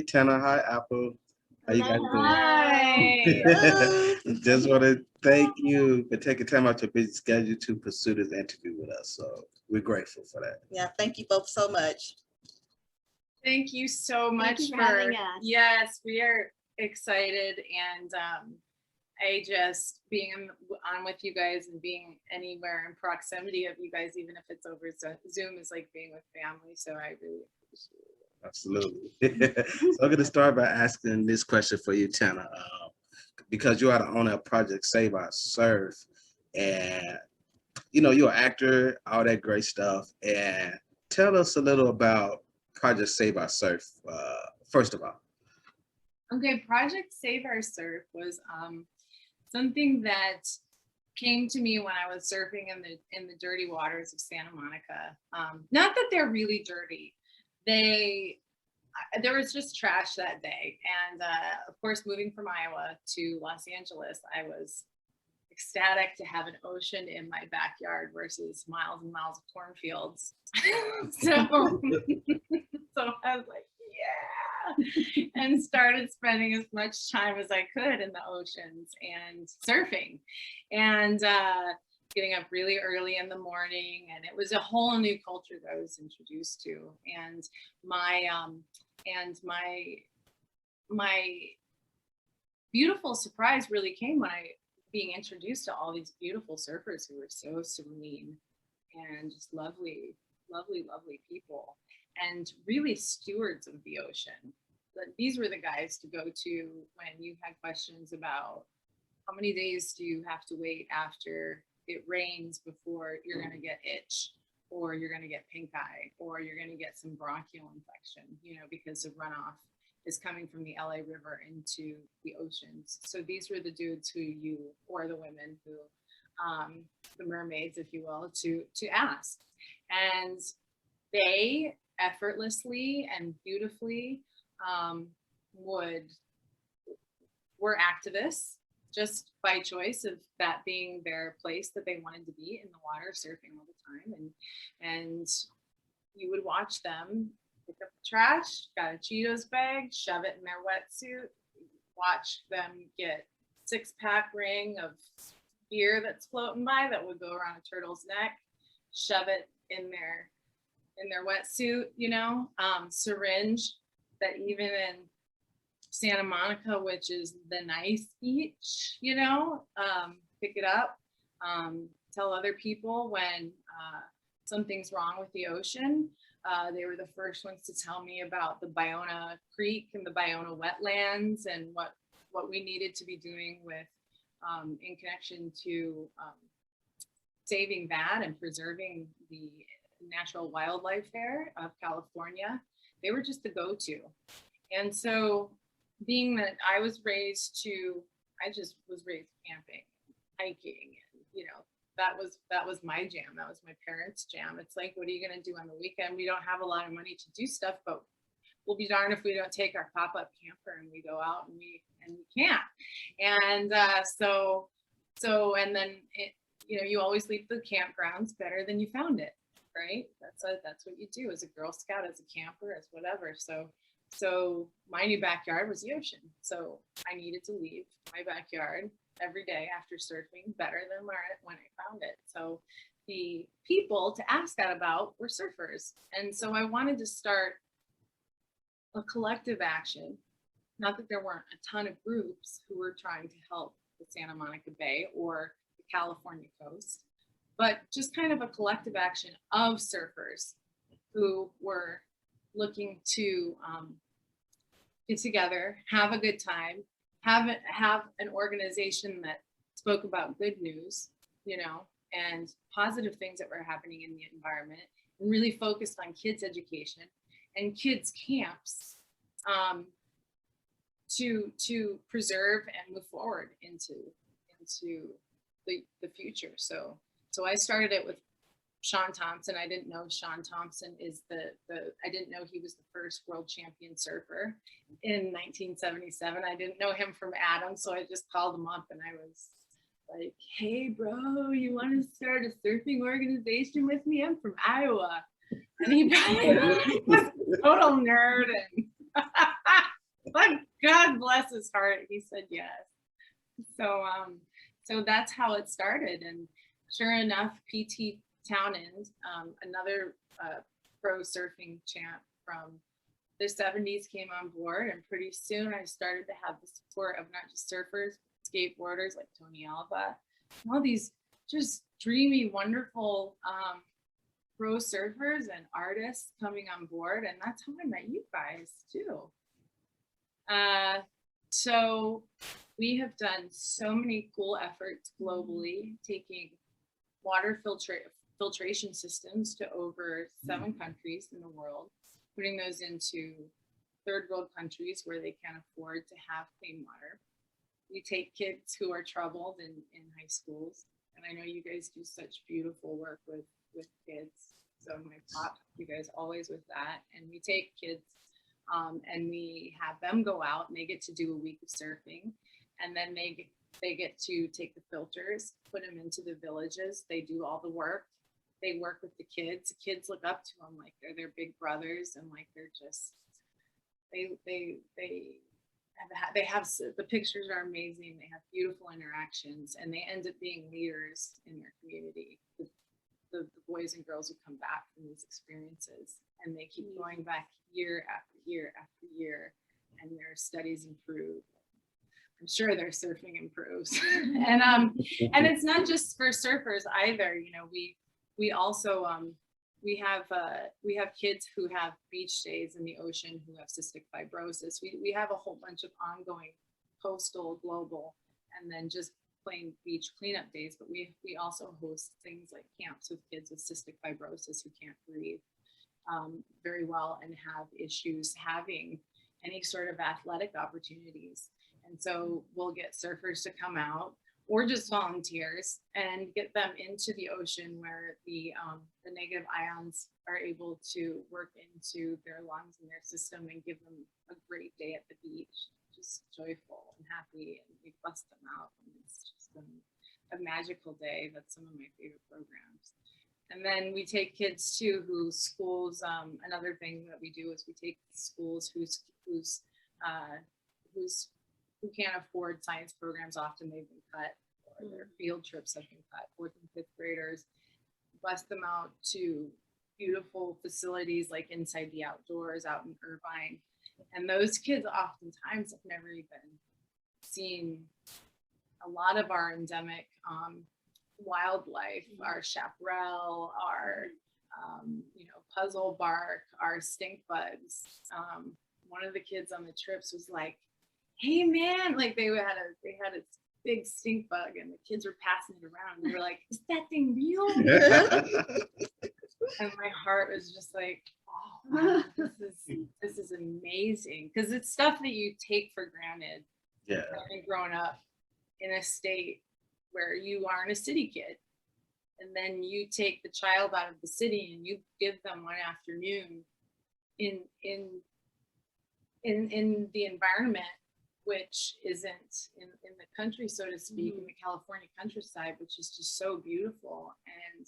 Tanna. Hi, Apple. How you guys Hi. doing? Just want to thank you for taking time out your busy schedule to pursue this interview with us. So we're grateful for that. Yeah, thank you both so much. Thank you so much you for having us. Yes, we are excited, and I just being on with you guys and being anywhere in proximity of you guys, even if it's over Zoom, is like being with family. So I really appreciate it. Absolutely. So I'm going to start by asking this question for you, Tanna, because you are the owner of Project Save Our Surf, and you're an actor, all that great stuff. And tell us a little about Project Save Our Surf, first of all. Okay, Project Save Our Surf was something that came to me when I was surfing in the dirty waters of Santa Monica. Not that they're really dirty. There was just trash that day. And of course, moving from Iowa to Los Angeles, I was ecstatic to have an ocean in my backyard versus miles and miles of cornfields. So I was like, yeah, and started spending as much time as I could in the oceans and surfing, and getting up really early in the morning. And it was a whole new culture that I was introduced to. And my beautiful surprise really came when I being introduced to all these beautiful surfers who were so serene and just lovely, lovely, lovely people, and really stewards of the ocean. But these were the guys to go to when you had questions about how many days do you have to wait after it rains before you're going to get itch, or you're going to get pink eye, or you're going to get some bronchial infection, because the runoff is coming from the LA River into the oceans. So these were the dudes or the women who, the mermaids, if you will, to ask. And they effortlessly and beautifully were activists just by choice of that being their place that they wanted to be in the water, surfing all the time. And you would watch them pick up the trash, got a Cheetos bag, shove it in their wetsuit, watch them get 6-pack ring of beer that's floating by that would go around a turtle's neck, shove it in their wetsuit, syringe that even in Santa Monica, which is the nice beach, pick it up, tell other people when something's wrong with the ocean. They were the first ones to tell me about the Ballona Creek and the Ballona wetlands and what we needed to be doing with in connection to saving that and preserving the natural wildlife there of California. They were just the go-to. And so being that I was raised camping, hiking, and that was my jam. That was my parents' jam. It's like, what are you going to do on the weekend? We don't have a lot of money to do stuff, but we'll be darned if we don't take our pop-up camper and we go out and we camp. And and then you always leave the campgrounds better than you found it, right? That's what you do as a Girl Scout, as a camper, as whatever. So my new backyard was the ocean. So I needed to leave my backyard every day after surfing better than when I found it. So the people to ask that about were surfers. And so I wanted to start a collective action. Not that there weren't a ton of groups who were trying to help the Santa Monica Bay or the California coast, but just kind of a collective action of surfers who were looking to get together, have a good time, have an organization that spoke about good news, and positive things that were happening in the environment, and really focused on kids' education and kids' camps to preserve and move forward into the future. So I started it with Sean Thompson. I didn't know Sean Thompson is I didn't know he was the first world champion surfer in 1977. I didn't know him from Adam, so I just called him up and I was like, hey bro, you want to start a surfing organization with me? I'm from Iowa. And he probably was a total nerd and But God bless his heart, he said yes. So so that's how it started. And sure enough, PT Townend, another pro surfing champ from the 70s, came on board, and pretty soon I started to have the support of not just surfers, skateboarders like Tony Alba, and all these just dreamy, wonderful pro surfers and artists coming on board. And that's how I met you guys too. So we have done so many cool efforts globally, taking water filtration systems to over 7 countries in the world, putting those into third world countries where they can't afford to have clean water. We take kids who are troubled in high schools, and I know you guys do such beautiful work with kids. So my props, you guys always with that. And we take kids and we have them go out, and they get to do a week of surfing, and then they get to take the filters, put them into the villages. They do all the work. They work with the kids. The kids look up to them like they're their big brothers, and like they're just they have the pictures are amazing. They have beautiful interactions, and they end up being leaders in their community. The boys and girls who come back from these experiences, and they keep going back year after year after year, and their studies improve. I'm sure their surfing improves. And it's not just for surfers either. You know, we also we have kids who have beach days in the ocean who have cystic fibrosis. We have a whole bunch of ongoing coastal, global, and then just plain beach cleanup days. But we also host things like camps with kids with cystic fibrosis who can't breathe very well and have issues having any sort of athletic opportunities. And so we'll get surfers to come out, or just volunteers, and get them into the ocean where the negative ions are able to work into their lungs and their system and give them a great day at the beach, just joyful and happy, and we bust them out. And it's just a magical day. That's some of my favorite programs. And then we take kids too whose schools, another thing that we do is we take schools who can't afford science programs. Often they've been cut, or their field trips have been cut. 4th and 5th graders, bust them out to beautiful facilities like Inside the Outdoors out in Irvine. And those kids oftentimes have never even seen a lot of our endemic wildlife, our chaparral, our puzzle bark, our stink bugs. One of the kids on the trips was like, "Hey man," like they had a big stink bug, and the kids were passing it around. They were like, "Is that thing real?" And my heart was just like, "Oh, wow, this is amazing," because it's stuff that you take for granted. Yeah. And growing up in a state where you aren't a city kid, and then you take the child out of the city and you give them one afternoon in the environment, which isn't in the country, so to speak, in the California countryside, which is just so beautiful. And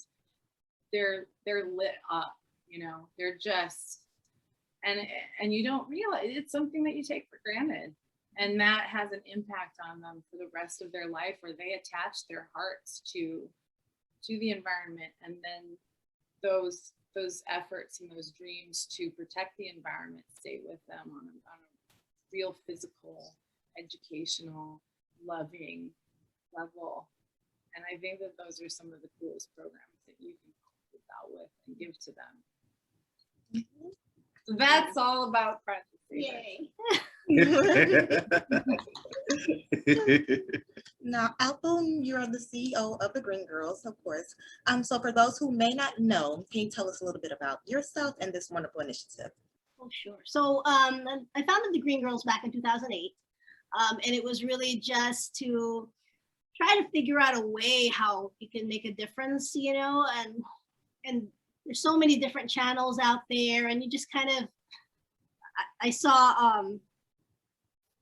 they're lit up, they're just, and you don't realize it's something that you take for granted. And that has an impact on them for the rest of their life, where they attach their hearts to the environment. And then those efforts and those dreams to protect the environment stay with them on a real physical, educational, loving level. And I think that those are some of the coolest programs that you can help out with and give to them. So that's all about Project Yay. Now, Altham, you're the CEO of the Green Girls, of course. So for those who may not know, can you tell us a little bit about yourself and this wonderful initiative? Oh, sure. So I founded the Green Girls back in 2008. And it was really just to try to figure out a way how you can make a difference, and there's so many different channels out there, and you just kind of, I saw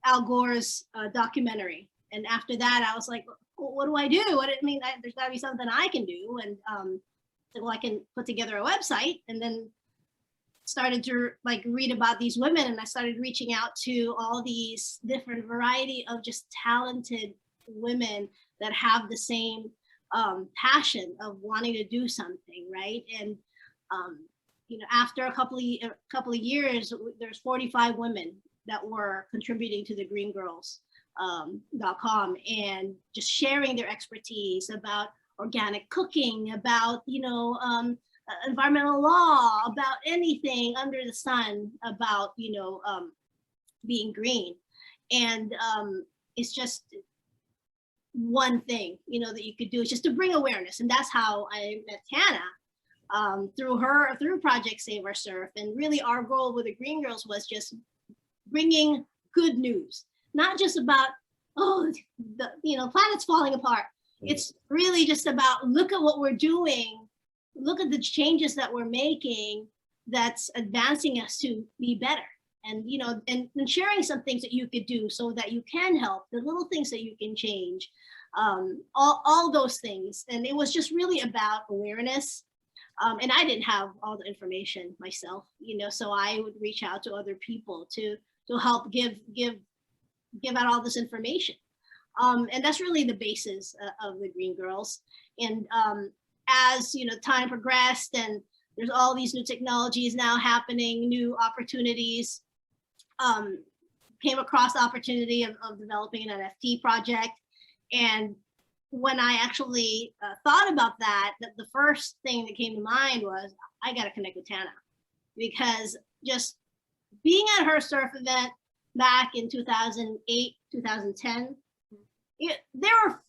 Al Gore's documentary, and after that I was like, well, what do I do? There's got to be something I can do. And so, well, I can put together a website. And then started to like read about these women, and I started reaching out to all these different variety of just talented women that have the same passion of wanting to do something, right? And after a couple of years, there's 45 women that were contributing to the greengirls.com and just sharing their expertise about organic cooking, about environmental law, about anything under the sun, about being green. And it's just one thing that you could do, is just to bring awareness. And that's how I met Tanna, through Project Save Our Surf. And really our goal with the Green Girls was just bringing good news, not just about, oh, the planet's falling apart. It's really just about, look at what we're doing, look at the changes that we're making that's advancing us to be better. And and sharing some things that you could do so that you can help, the little things that you can change, all those things. And it was just really about awareness. And I didn't have all the information myself, so I would reach out to other people to help give out all this information. And that's really the basis of the Green Girls. And as time progressed, and there's all these new technologies now happening, new opportunities, came across the opportunity of developing an NFT project. And when I actually thought about that, the first thing that came to mind was, I got to connect with Tanna, because just being at her surf event back in 2008, 2010, there were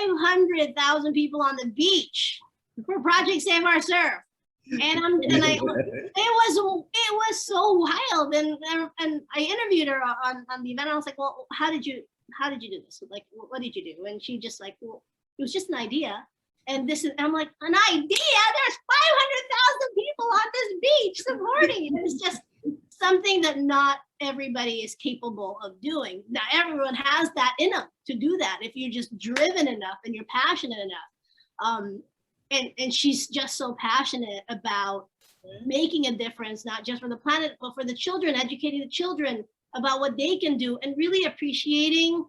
500,000 people on the beach for Project Save Our Surf. And it was so wild. And I interviewed her on the event. I was like, well, how did you do this? Like, what did you do? And she just like, well, it was just an idea. And I'm like, an idea? There's 500,000 people on this beach supporting it. It's just something that not everybody is capable of doing. Now, everyone has that in them to do that if you're just driven enough and you're passionate enough. And she's just so passionate about making a difference, not just for the planet, but for the children, educating the children about what they can do, and really appreciating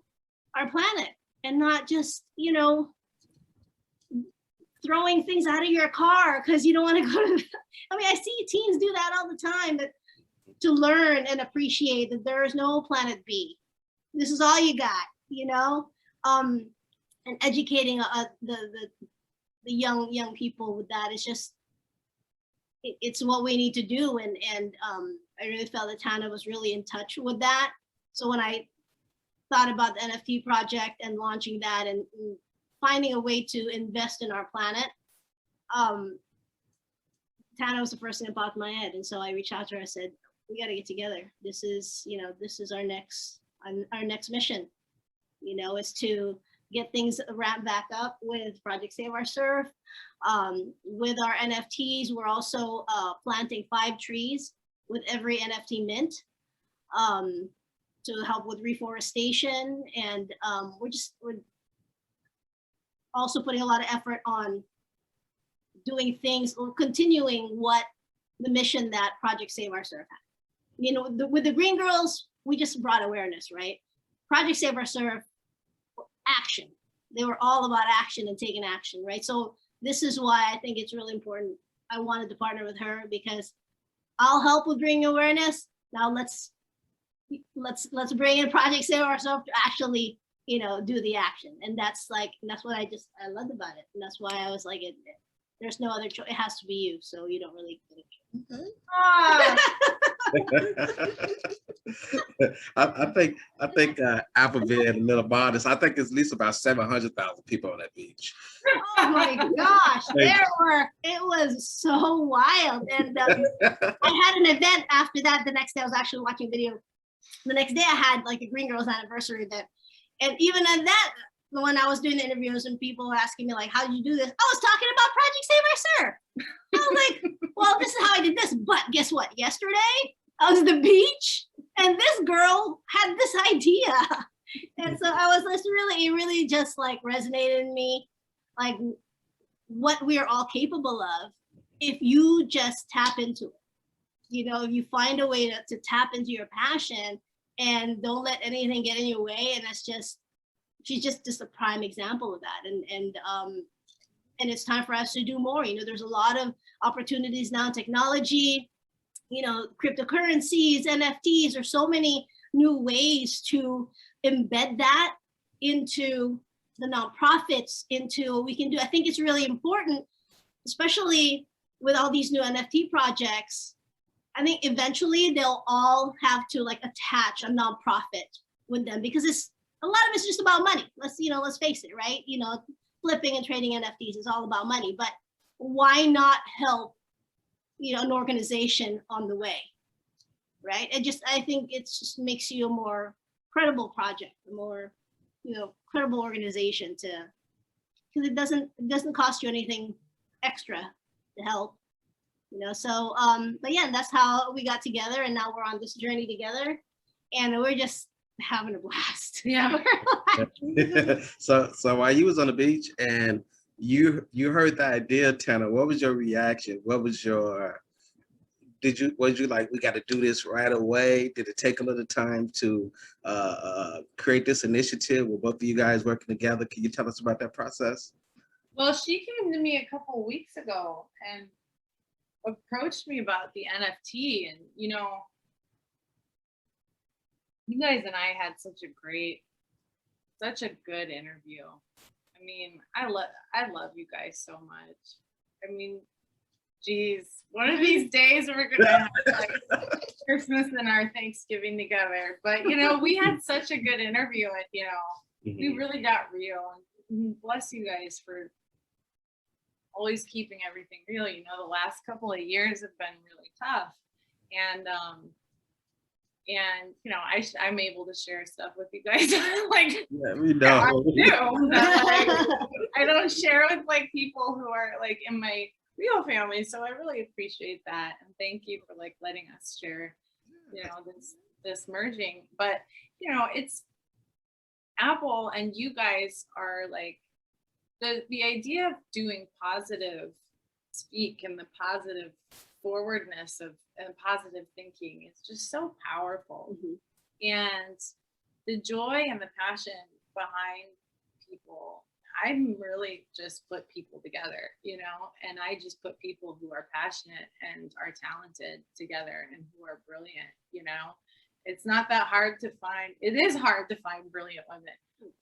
our planet, and not just, throwing things out of your car because you don't want to go to, I see teens do that all the time, but to learn and appreciate that there is no planet B. This is all you got, and educating the young people with that is just, it's what we need to do. And I really felt that Tanna was really in touch with that. So when I thought about the NFT project and launching that and finding a way to invest in our planet, Tanna was the first thing that popped in my head. And so I reached out to her. I said, we got to get together. This is our next mission, is to get things ramped back up with Project Save Our Surf. With our NFTs, we're also planting 5 trees with every NFT mint to help with reforestation. And we're also putting a lot of effort on doing things or continuing what the mission that Project Save Our Surf had. With the Green Girls, we just brought awareness, right? Project Save Our Surf, action. They were all about action and taking action, right? So this is why I think it's really important. I wanted to partner with her because I'll help with bringing awareness. Now let's bring in Project Save Our Surf to actually, do the action. And that's what I loved about it. And that's why I was like, there's no other choice. It has to be you. So you don't really get it. I think Alphaville and Little Bonders, I think it's at least about 700,000 people on that beach. Oh my gosh, it was so wild. And I had an event after that. The next day I was actually watching video. The next day I had like a Green Girls anniversary event. And even at that, when I was doing the interviews and people were asking me like, how did you do this? I was talking about Project Save Our Surf. I was like, well, this is how I did this. But guess what? Yesterday, I was at the beach and this girl had this idea. And so it really just like resonated in me, like what we are all capable of if you just tap into it. you know, if you find a way to tap into your passion and don't let anything get in your way, and that's just, she's just a prime example of that. And it's time for us to do more. You know, there's a lot of opportunities now, technology, you know, cryptocurrencies, NFTs, there's so many new ways to embed that into the nonprofits, into what we can do. I think it's really important, especially with all these new NFT projects. I think eventually they'll all have to like attach a nonprofit with them, because it's a lot of it's just about money. Let's face it, right? You know, flipping and trading NFTs is all about money, but why not help, you know, an organization on the way, right? I think it just makes you a more credible project, a more, you know, credible organization to, because it doesn't cost you anything extra to help, you know. So but yeah, that's how we got together, and now we're on this journey together, and we're just having a blast. Yeah. So while you was on the beach and you heard the idea, Tanna, what was your reaction? What was your, was you like, we got to do this right away? Did it take a little time to create this initiative with both of you guys working together? Can you tell us about that process? Well, she came to me a couple of weeks ago and approached me about the NFT, and you know, you guys and I had such a good interview. I mean, I love you guys so much. I mean, geez, one of these days we're gonna have like Christmas and our Thanksgiving together. But you know, we had such a good interview, and you know, we really got real. And bless you guys for always keeping everything real. You know, the last couple of years have been really tough, and you know, I'm able to share stuff with you guys. Like, yeah, we know. I do, but like, I don't share with like people who are like in my real family. So I really appreciate that, and thank you for like letting us share, you know, this merging. But you know, it's Apple, and you guys are like the idea of doing positive speak and the positive forwardness of and positive thinking is just so powerful. And the joy and the passion behind people, I'm really just put people together, you know, and I just put people who are passionate and are talented together and who are brilliant, you know. It's not that hard to find. It is hard to find brilliant women,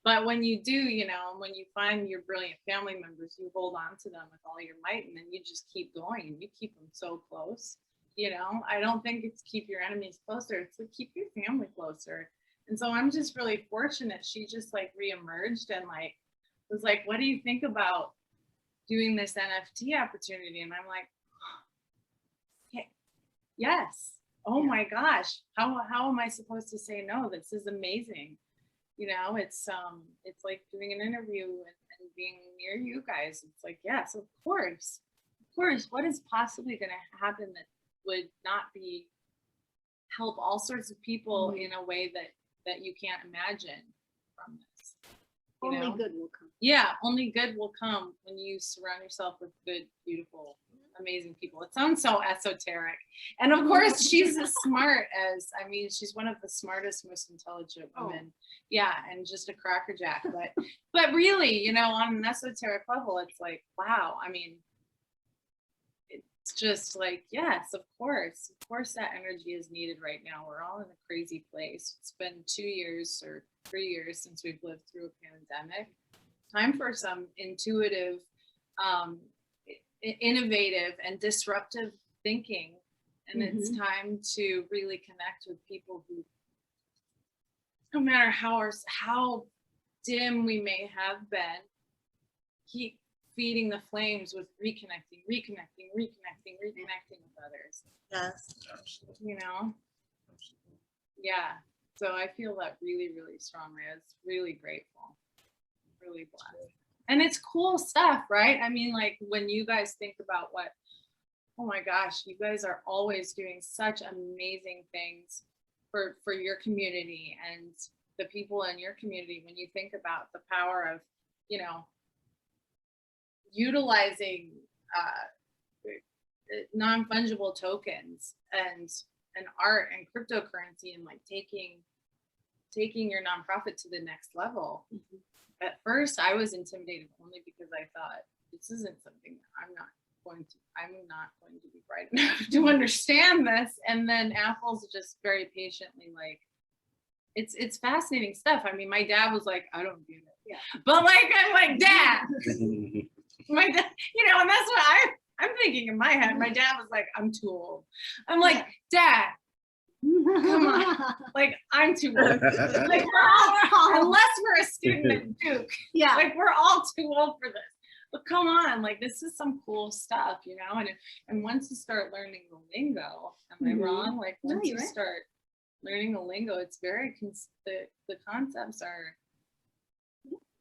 but when you do, you know, when you find your brilliant family members, you hold on to them with all your might, and then you just keep going and you keep them so close. You know, I don't think it's keep your enemies closer, it's to keep your family closer. And so I'm just really fortunate. She just like reemerged and like was like, what do you think about doing this NFT opportunity? And I'm like, okay, yes. Oh my gosh, how am I supposed to say no? This is amazing. You know, it's like doing an interview and being near you guys. It's like, yes, of course. What is possibly going to happen that would not be help all sorts of people in a way that you can't imagine from this? Only good will come. Yeah, only good will come when you surround yourself with good, beautiful, amazing people. It sounds so esoteric. And of course, she's as smart as, I mean, she's one of the smartest, most intelligent women. Yeah, and just a crackerjack. But really, you know, on an esoteric level, it's like, wow. I mean, it's just like, yes, of course that energy is needed right now. We're all in a crazy place. It's been 2 years or 3 years since we've lived through a pandemic. Time for some intuitive, innovative and disruptive thinking. And it's time to really connect with people who, no matter how dim we may have been, keep feeding the flames with reconnecting with others. Yes. You know? Yeah. So I feel that really, really strongly. I was really grateful, really blessed. And it's cool stuff, right? I mean, like when you guys think about what, oh my gosh, you guys are always doing such amazing things for your community and the people in your community. When you think about the power of, you know, utilizing non-fungible tokens and art and cryptocurrency, and like taking your nonprofit to the next level. At first I was intimidated only because I thought this isn't something that I'm not going to be bright enough to understand this. And then Apple's just very patiently like, it's fascinating stuff. I mean, my dad was like, I don't get it. Yeah. But like, I'm like, Dad, my dad, you know, and that's what I'm thinking in my head. My dad was like, I'm too old. I'm like, Dad, come on. Like, I'm too old. Like, unless we're a student at Duke. Yeah. Like, we're all too old for this. But come on, like, this is some cool stuff, you know? And once you start learning the lingo, am I wrong? Like, No, once you're you right. start learning the lingo, it's very, the concepts are,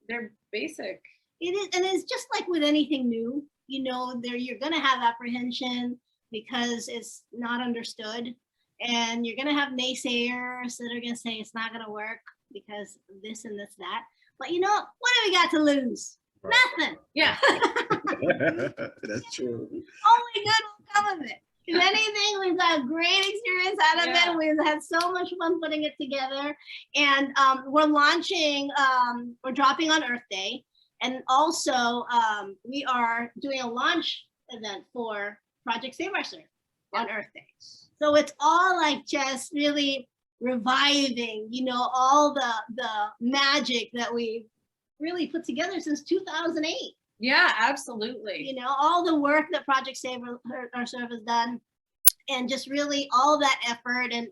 they're basic. It is, and it's just like with anything new, you know, you're gonna have apprehension because it's not understood. And you're gonna have naysayers that are gonna say it's not gonna work because this and this, that. But you know, what do we got to lose? Right. Nothing. Yeah. That's true. Only good will come of it. If anything, we've got a great experience out of it. We've had so much fun putting it together. And we're launching, we're dropping on Earth Day. And also, we are doing a launch event for Project Save Our Surf on Earth Day. So it's all like just really reviving, you know, all the magic that we've really put together since 2008. Yeah, absolutely. You know, all the work that Project Save Our Surf has done, and just really all that effort, and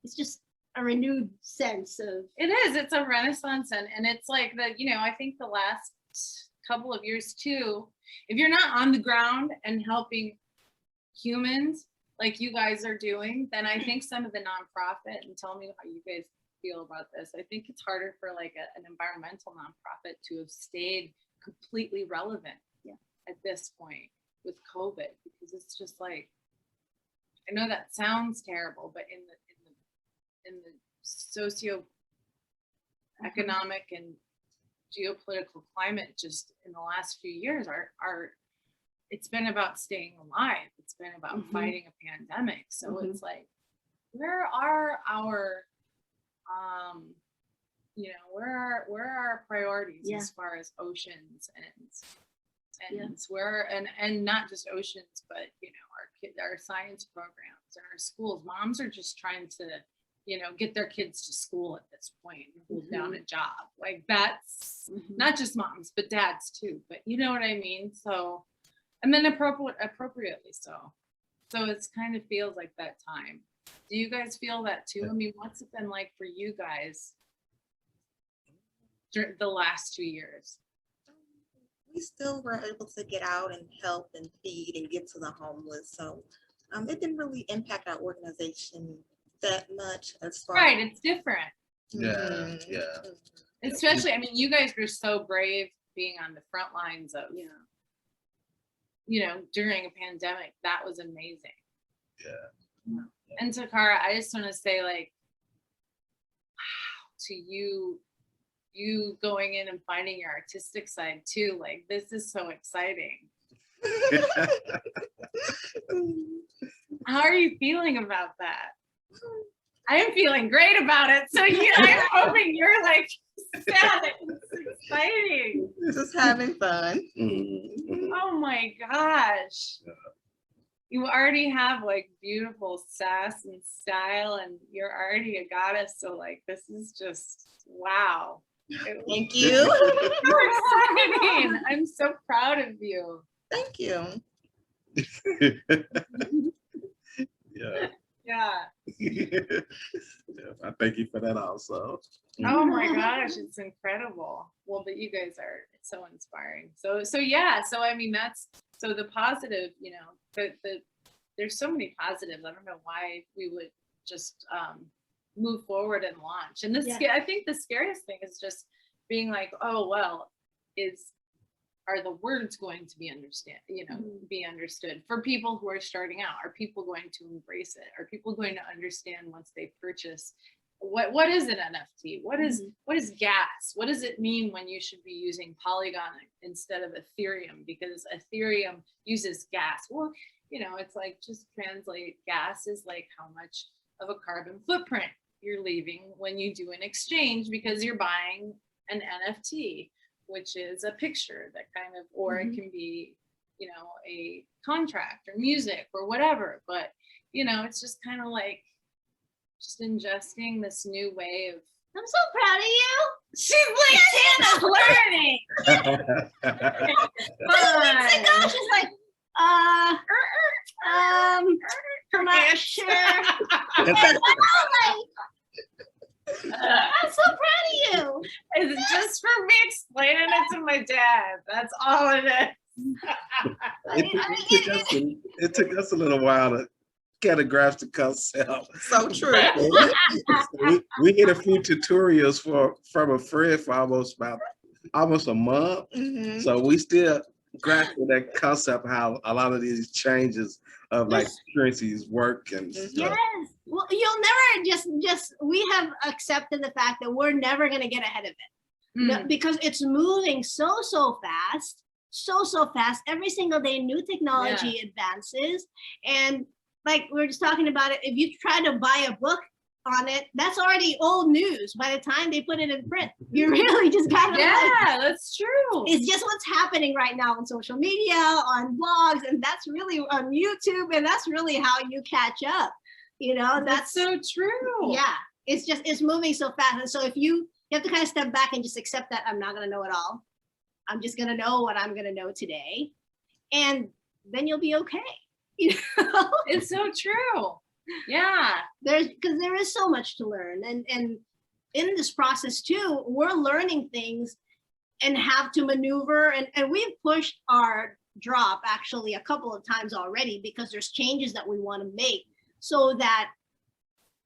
it's just a renewed sense of. It is. It's a renaissance, and it's like you know, I think the last couple of years too, if you're not on the ground and helping humans like you guys are doing, then I think some of the nonprofit, and tell me how you guys feel about this, I think it's harder for like an environmental nonprofit to have stayed completely relevant at this point with COVID, because it's just like, I know that sounds terrible, but in the socio-economic and geopolitical climate just in the last few years, it's been about staying alive. It's been about fighting a pandemic. So it's like, where are our you know, where are our priorities as far as oceans and where, and not just oceans, but you know, our science programs and our schools. Moms are just trying to, you know, get their kids to school at this point and hold down a job. Like, that's not just moms, but dads too. But you know what I mean? So, and then appropriately so. So it's kind of feels like that time. Do you guys feel that too? I mean, what's it been like for you guys during the last 2 years? We still were able to get out and help and feed and get to the homeless. So it didn't really impact our organization that much as far Right, it's different. Yeah, yeah. Especially, I mean, you guys were so brave being on the front lines of, you know, during a pandemic. That was amazing. Yeah. And Takara, I just want to say, like, wow, to you going in and finding your artistic side too. Like, this is so exciting. How are you feeling about that? I am feeling great about it. So I'm hoping you're like sad. It's exciting. just having fun. Oh my gosh. You already have like beautiful sass and style, and you're already a goddess. So like, this is just, wow. Thank you. So exciting. I'm so proud of you. Thank you. Yeah. Yeah. I thank you for that also. Oh my gosh, it's incredible. Well, but you guys are so inspiring. So yeah, so I mean, that's, so the positive, you know, there's so many positives. I don't know why we would just move forward and launch. And I think the scariest thing is just being like, oh, well, are the words going to be be understood for people who are starting out? Are people going to embrace it? Are people going to understand once they purchase what is an NFT? What is gas? What does it mean when you should be using Polygon instead of Ethereum? Because Ethereum uses gas. Well, it's like, just translate, gas is like how much of a carbon footprint you're leaving when you do an exchange, because you're buying an NFT, which is a picture that kind of, or it can be, a contract or music or whatever. But, it's just kind of like, just ingesting this new way of. I'm so proud of you. She's like, Tanna's learning. 2 weeks ago, she's like, I'm not sure. I'm so proud of you. It's just for me explaining it to my dad. That's all it is. It took us a little while to kind of grasp the concept. So true. we hit a few tutorials from a friend for almost a month. So we still grasping that concept, how a lot of these changes of like currencies work and stuff. Yes. Well, you'll never just we have accepted the fact that we're never going to get ahead of it. No, because it's moving so fast, so fast. Every single day, new technology advances. And like we were just talking about it, if you try to buy a book on it, that's already old news by the time they put it in print. You really just gotta that's true. It's just what's happening right now on social media, on blogs, and that's really on YouTube, and that's really how you catch up. That's so true. Yeah, it's moving so fast. And so if you have to kind of step back and just accept that I'm not gonna know it all. I'm just gonna know what I'm gonna know today. And then you'll be okay. It's so true. Yeah. Because there is so much to learn. And in this process too, we're learning things and have to maneuver. And we've pushed our drop actually a couple of times already, because there's changes that we want to make so that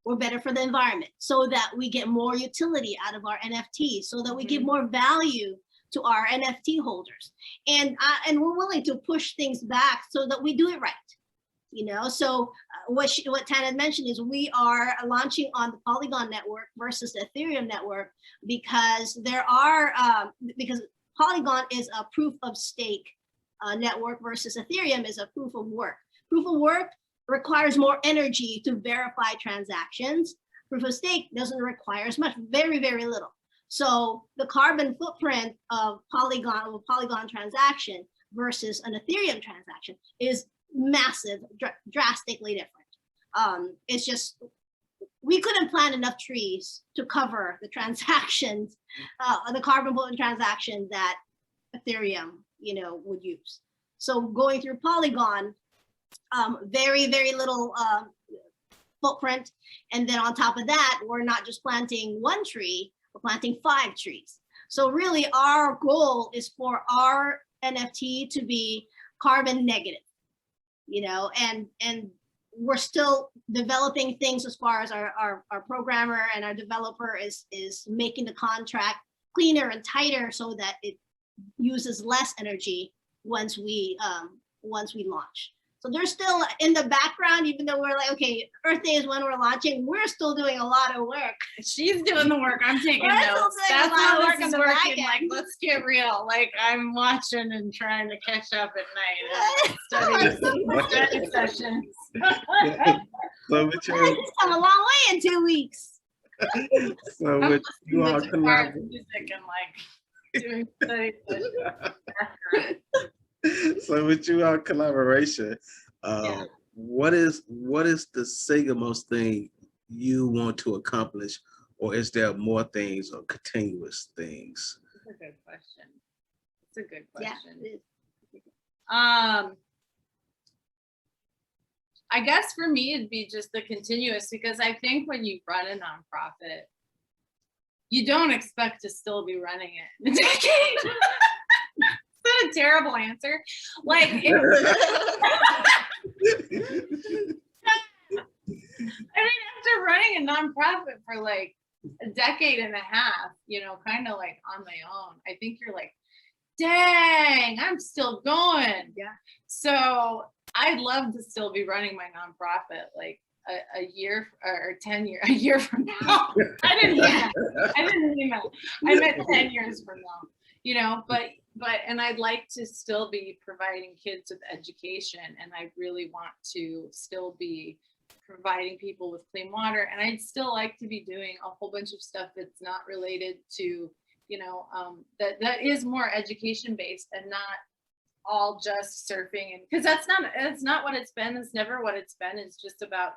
we're better for the environment, so that we get more utility out of our NFTs, so that we give more value to our NFT holders. And we're willing to push things back so that we do it right. So what Tanna mentioned is we are launching on the Polygon network versus the Ethereum network, because because Polygon is a proof of stake network versus Ethereum is a proof of work. Proof of work requires more energy to verify transactions. Proof of stake doesn't require as much, very, very little. So the carbon footprint of a Polygon transaction versus an Ethereum transaction is massive, drastically different. It's just, we couldn't plant enough trees to cover the transactions, the carbon footprint transaction that Ethereum, would use. So going through Polygon, very, very little footprint. And then on top of that, we're not just planting one tree, we're planting 5 trees. So really our goal is for our NFT to be carbon negative, and we're still developing things as far as our programmer and our developer is making the contract cleaner and tighter so that it uses less energy once we launch. So they're still in the background, even though we're like, okay, Earth Day is when we're launching, we're still doing a lot of work. She's doing the work, I'm taking notes. That's how this is working. Like, let's get real. Like, I'm watching and trying to catch up at night and study sessions. So with I just come a long way in 2 weeks. So with you all collaborating. Music and like doing study sessions. So with you all collaboration, what is the single most thing you want to accomplish, or is there more things or continuous things? That's a good question. It's a good question. Yeah, I guess for me it'd be just the continuous, because I think when you run a nonprofit, you don't expect to still be running it in a decade. Is that a terrible answer? Like, I mean, after running a nonprofit for like a decade and a half, kind of like on my own, I think you're like, dang, I'm still going. Yeah. So I'd love to still be running my nonprofit like a year or 10 years, a year from now. I didn't mean that. I meant 10 years from now, you know, but, and I'd like to still be providing kids with education, and I really want to still be providing people with clean water. And I'd still like to be doing a whole bunch of stuff that's not related to, you know, that is more education based and not all just surfing. And because it's not what it's been. It's never what it's been. It's just about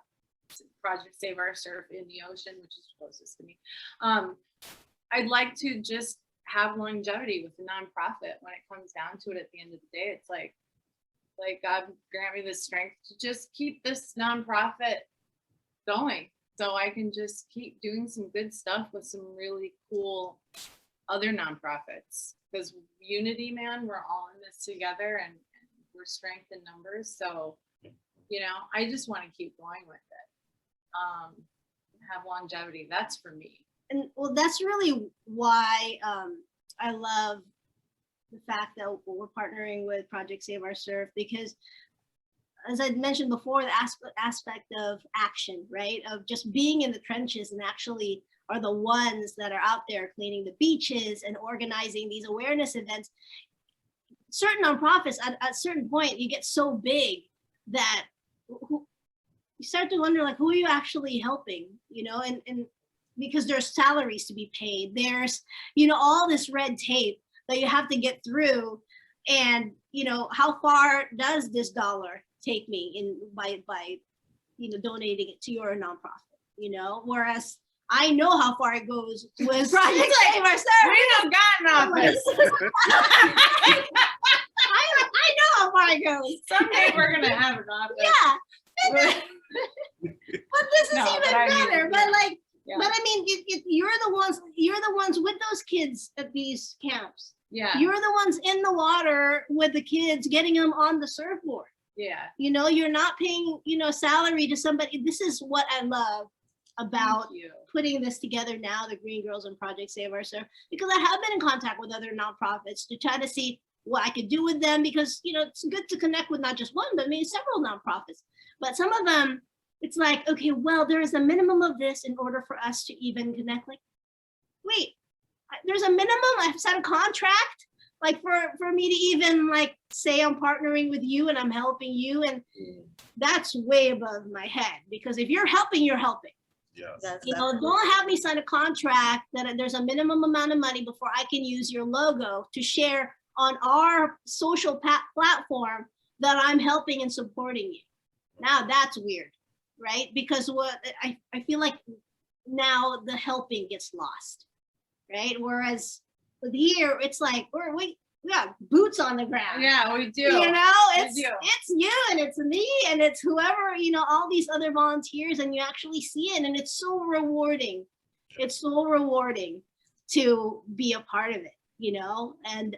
Project Save Our Surf in the ocean, which is closest to me. I'd like to just have longevity with the nonprofit. When it comes down to it, at the end of the day, it's like God grant me the strength to just keep this nonprofit going, so I can just keep doing some good stuff with some really cool other nonprofits. Because unity, man, we're all in this together, and we're strength in numbers. So, you know, I just want to keep going with it. Have longevity. That's for me. And well, that's really why I love the fact that we're partnering with Project Save Our Surf, because as I mentioned before, the aspect of action, right? Of just being in the trenches and actually are the ones that are out there cleaning the beaches and organizing these awareness events. Certain nonprofits at a certain point, you get so big that you start to wonder, like, who are you actually helping, you know? And because there's salaries to be paid, there's, you know, all this red tape that you have to get through. And, you know, how far does this dollar take me in by, you know, donating it to your nonprofit, you know? Whereas I know how far it goes with Project Save Our Surf. We don't got nothing. I know how far it goes. Someday we're gonna have an office. Yeah. But this is even better. But like, yeah. but I mean, you're the ones with those kids at these camps. Yeah. You're the ones in the water with the kids, getting them on the surfboard. Yeah. You know, you're not paying, you know, salary to somebody. This is what I love about putting this together now, the Green Girls and Project Save Our Surf, because I have been in contact with other nonprofits to try to see what I could do with them, because, you know, it's good to connect with not just one, but maybe several nonprofits. But some of them, it's like, okay, well, there is a minimum of this in order for us to even connect. Like, wait, there's a minimum? I've signed a contract, like for me to even like say I'm partnering with you and I'm helping you. And that's way above my head, because if you're helping, you're helping. Yeah. You know, don't have me sign a contract that there's a minimum amount of money before I can use your logo to share on our social platform that I'm helping and supporting you. Now that's weird, right? Because what I feel like now the helping gets lost, right? Whereas with here, it's like we got boots on the ground. Yeah, we do. You know, it's you and it's me and it's whoever, you know, all these other volunteers, and you actually see it, and it's so rewarding. It's so rewarding to be a part of it, you know, and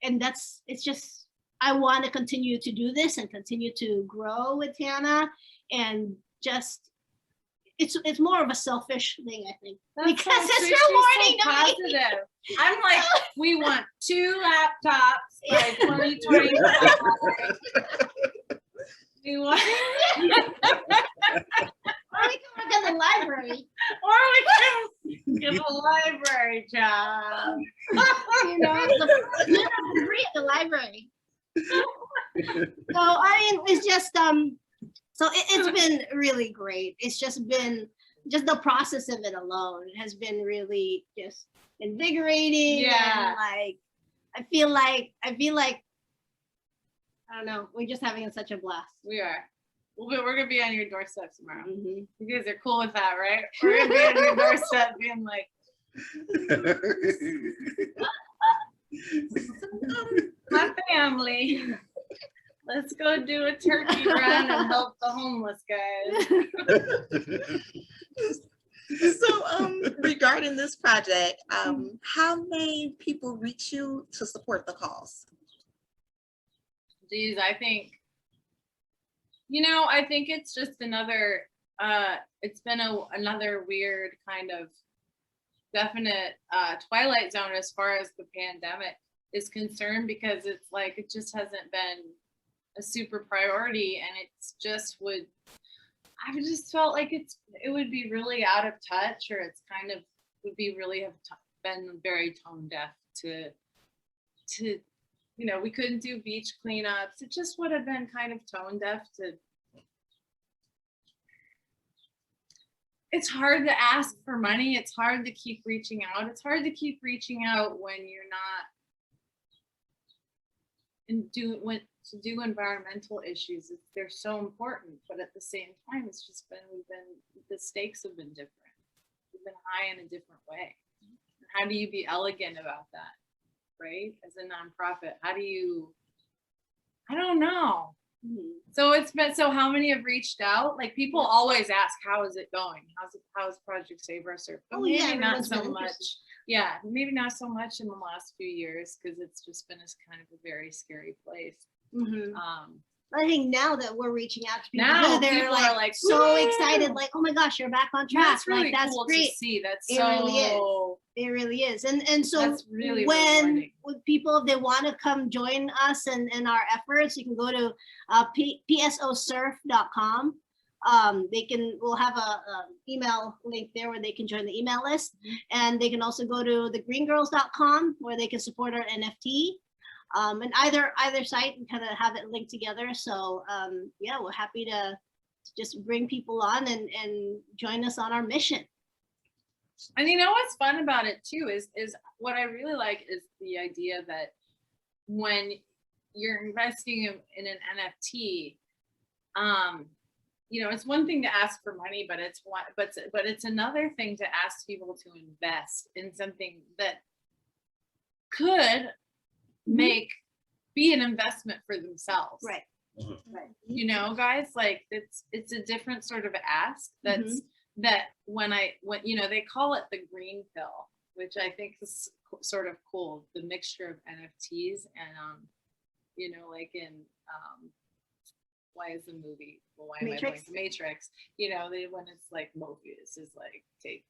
it's just, I want to continue to do this and continue to grow with Tanna, and just it's more of a selfish thing, I think. That's because so it's sweet. rewarding She's so to me. positive. I'm like, we want 2 laptops by 2025. We want Or we can work in the library. or we can get a library job. You know, the degree at the library. So I mean, it's just so it's been really great. It's just been the process of it alone has been really just invigorating. Yeah. And like I feel like I don't know, we're just having such a blast. We are. We're gonna be on your doorstep tomorrow. Mm-hmm. You guys are cool with that, right? We're gonna be on your doorstep being like, my family, let's go do a turkey run and help the homeless guys. So regarding this project, how may people reach you to support the cause? Geez, I think, you know, I think it's just another, it's been another weird kind of definite twilight zone as far as the pandemic is concerned, because it's like, it just hasn't been a super priority, and it's just I've just felt like it would be really out of touch, or it's kind of would be really have been very tone deaf to we couldn't do beach cleanups. It just would have been kind of tone deaf to. It's hard to ask for money. It's hard to keep reaching out. It's hard to keep reaching out when you're not to do environmental issues. They're so important, but at the same time, it's just the stakes have been different. We've been high in a different way. How do you be elegant about that, right? As a nonprofit, how do you? I don't know. So it's been, so how many have reached out? Like, people always ask, how is it going? How's Project Save Our Surf? But maybe not so much. Yeah, maybe not so much in the last few years, because it's just been a kind of a very scary place. I think now that we're reaching out to people, Now they're people are like so excited, like, oh my gosh, you're back on track. That's really like, that's cool great. to see. That's It so really is. It really is. And so that's really when rewarding. with people, if they want to come join us in our efforts, you can go to psosurf.com. We'll have a email link there where they can join the email list. And they can also go to thegreengirls.com where they can support our NFT. And either site and kind of have it linked together. So yeah, we're happy to just bring people on and join us on our mission. And you know what's fun about it too is what I really like is the idea that when you're investing in an NFT, it's one thing to ask for money, but it's another thing to ask people to invest in something that could be an investment for themselves. Right. Right. Guys, like it's a different sort of ask that's that when they call it the green pill, which I think is sort of cool, the mixture of NFTs and like in why is the movie Matrix? Matrix, when it's like Morpheus is like, take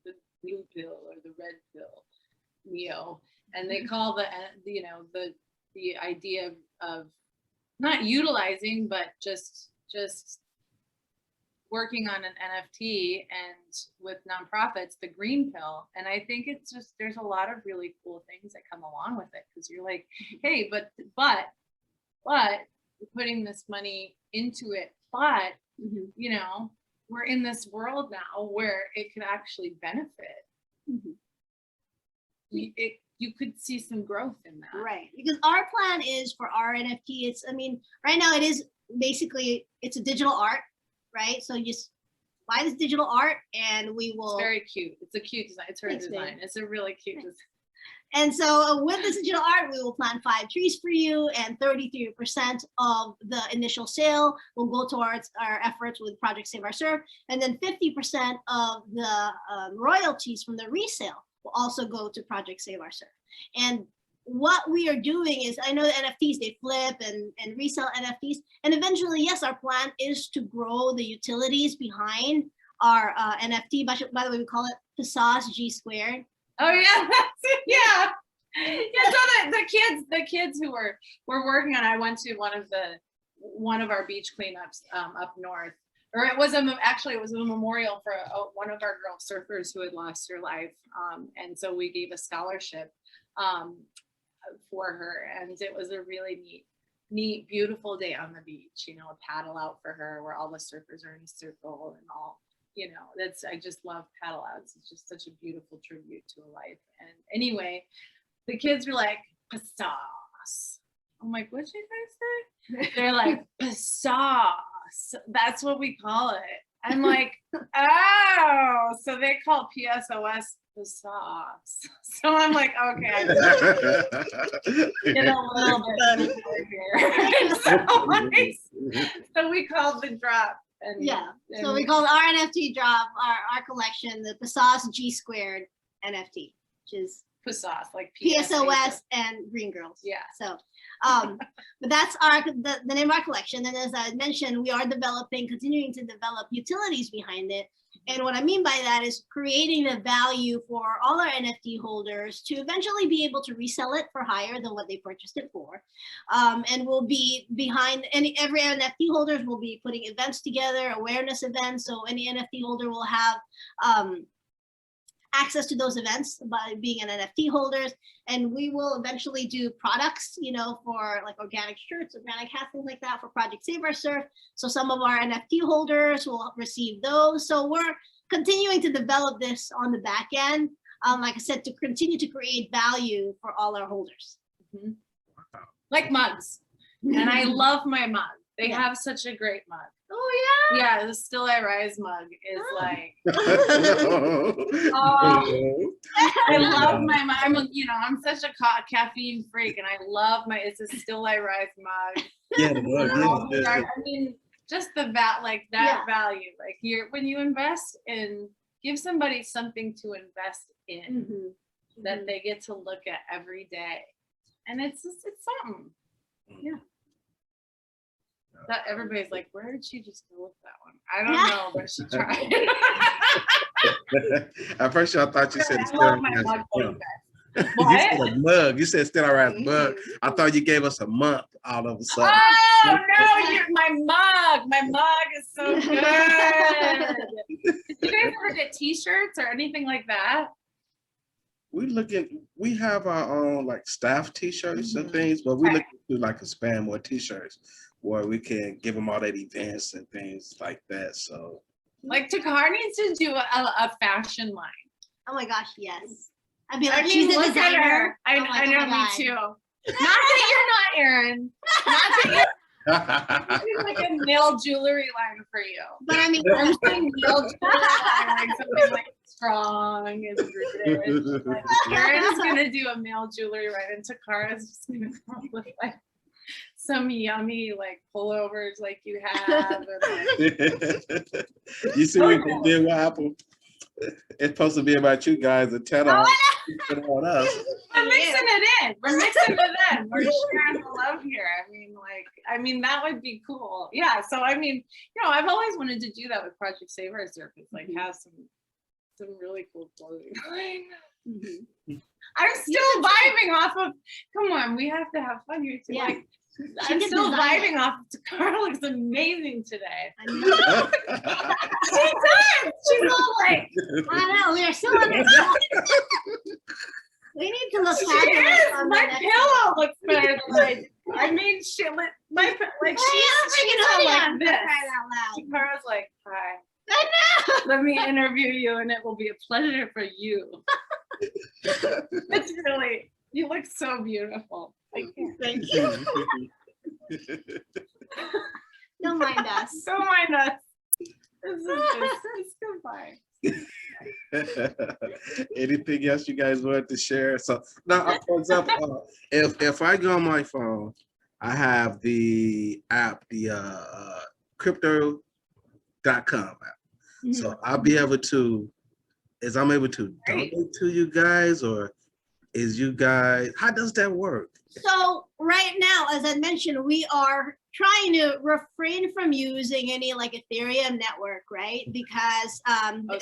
the blue pill or the red pill, Neo, and they call the idea of not utilizing but just working on an NFT and with nonprofits, the green pill. And I think it's just, there's a lot of really cool things that come along with it, because you're like, hey, but you're putting this money into it, but we're in this world now where it could actually benefit. You could see some growth in that. Right. Because our plan is for our NFT, right now it is basically, it's a digital art, right? So you just buy this digital art and we will. It's very cute. It's a cute design. It's her design. It's a really cute design. And so with this digital art, we will plant 5 trees for you, and 33% of the initial sale will go towards our efforts with Project Save Our Surf. And then 50% of the royalties from the resale will also go to Project Save Our Surf. And what we are doing is, I know the NFTs, they flip and resell NFTs. And eventually, yes, our plan is to grow the utilities behind our NFT. By the way, we call it PSOS G squared. Oh yeah, yeah. So the kids who were working on, I went to one of our beach cleanups up north, or it was a memorial for one of our girl surfers who had lost her life, and so we gave a scholarship for her, and it was a really neat, beautiful day on the beach. A paddle out for her where all the surfers are in a circle and all. I just love paddle outs. It's just such a beautiful tribute to a life. And anyway, the kids were like, PSOS. I'm like, what'd you guys say? They're like, PSOS. That's what we call it. I'm like, oh, so they call PSOS PSOS. So I'm like, okay, I get a little bit here. So we called the drop. And so we call our NFT drop, our collection, the PSOS G squared NFT, which is PSOS, like PSOS and Green Girls. Yeah. So, but that's the name of our collection. And as I mentioned, we are continuing to develop utilities behind it. And what I mean by that is creating the value for all our NFT holders to eventually be able to resell it for higher than what they purchased it for. And we'll be behind every NFT holders will be putting events together, awareness events. So any NFT holder will have access to those events by being an NFT holders. And we will eventually do products, you know, for like organic shirts, organic hats, things like that for Project Save Our Surf. So some of our NFT holders will receive those. So we're continuing to develop this on the back end, like I said, to continue to create value for all our holders. Mm-hmm. Like mugs. And I love my mug. They have such a great mug. Oh yeah. Yeah, the Still I Rise mug is like, I love my mug. I'm such a caffeine freak, and I love it's a Still I Rise mug. Yeah, the mug, yeah. I mean, just the value. Like when you invest in, give somebody something to invest in that they get to look at every day, and it's something. Yeah. That everybody's like, where did she just go with that one? I don't know, but she tried. At first, I thought you said I love my mug. You said a mug. You said Still I Rise mug. I thought you gave us a month all of a sudden. Oh no, my mug. My mug is so good. Did you guys ever get T-shirts or anything like that? We have our own like staff T-shirts and things, but we look to like expand more T-shirts where we can give them all that events and things like that. So like Takar needs to do a fashion line. Oh my gosh, yes. I'd be like, she's a designer. I know, me too. Not that you're not, Erin. Not that you're like a nail jewelry line for you. But I mean, I'm saying nail jewelry line, like something like strong and rooted. Like, Erin's gonna do a male jewelry line, and Takara's just gonna come up with like some yummy like pullovers like you have. And, like, you see what did what happened? It's supposed to be about you guys and Tanna on us. We're mixing it in. We're mixing it in. We're sharing the love here. I mean, that would be cool. Yeah. So I mean, I've always wanted to do that with Project Save Our Surf. Like have some really cool clothing. I'm still vibing off of. Come on, we have to have fun here too. Yeah. Like, I'm still vibing off of Takara looks amazing today. I know. She does. She's all like, I know, we are still on this. We need to look fabulous. My pillow looks better than I made shit like she's all like this. Takara's like, hi. I know. Let me interview you and it will be a pleasure for you. It's really, you look so beautiful. Thank you. Don't mind us. Don't mind us. It's goodbye. Anything else you guys want to share? So now, for example, if I go on my phone, I have the app, the crypto.com app. So I'll be able to, I'm able to donate to you guys, or how does that work? So right now, as I mentioned, we are trying to refrain from using any like Ethereum network, right? Because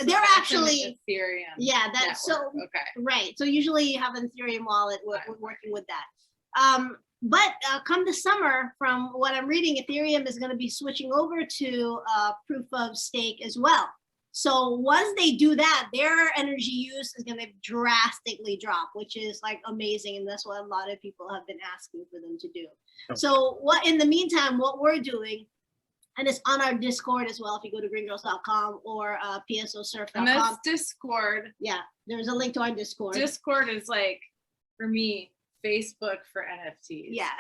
they're actually Ethereum. Yeah, that's network. so okay. Right. So usually you have an Ethereum wallet. We're working with that. But come the summer, from what I'm reading, Ethereum is going to be switching over to proof of stake as well. So once they do that, their energy use is going to drastically drop, which is like amazing. And that's what a lot of people have been asking for them to do. Okay. So in the meantime, what we're doing, and it's on our Discord as well, if you go to greengirls.com or psosurf.com. And that's Discord. Yeah, there's a link to our Discord. Discord is like, for me, Facebook for NFTs. Yeah.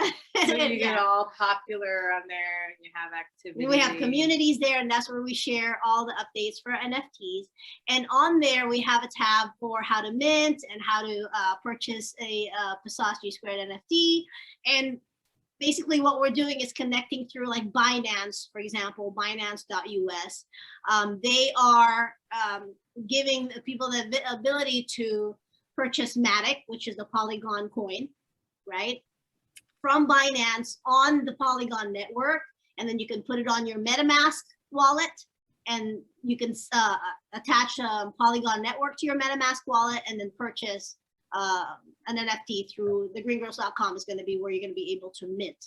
So you get all popular on there, and you have activity. We have communities there, and that's where we share all the updates for NFTs. And on there, we have a tab for how to mint and how to purchase a Passagery Squared NFT. And basically what we're doing is connecting through like Binance, for example, Binance.us. They are giving people the ability to purchase Matic, which is the Polygon coin, right? From Binance on the Polygon network. And then you can put it on your MetaMask wallet, and you can attach a Polygon network to your MetaMask wallet and then purchase an NFT through thegreengirls.com is going to be where you're going to be able to mint.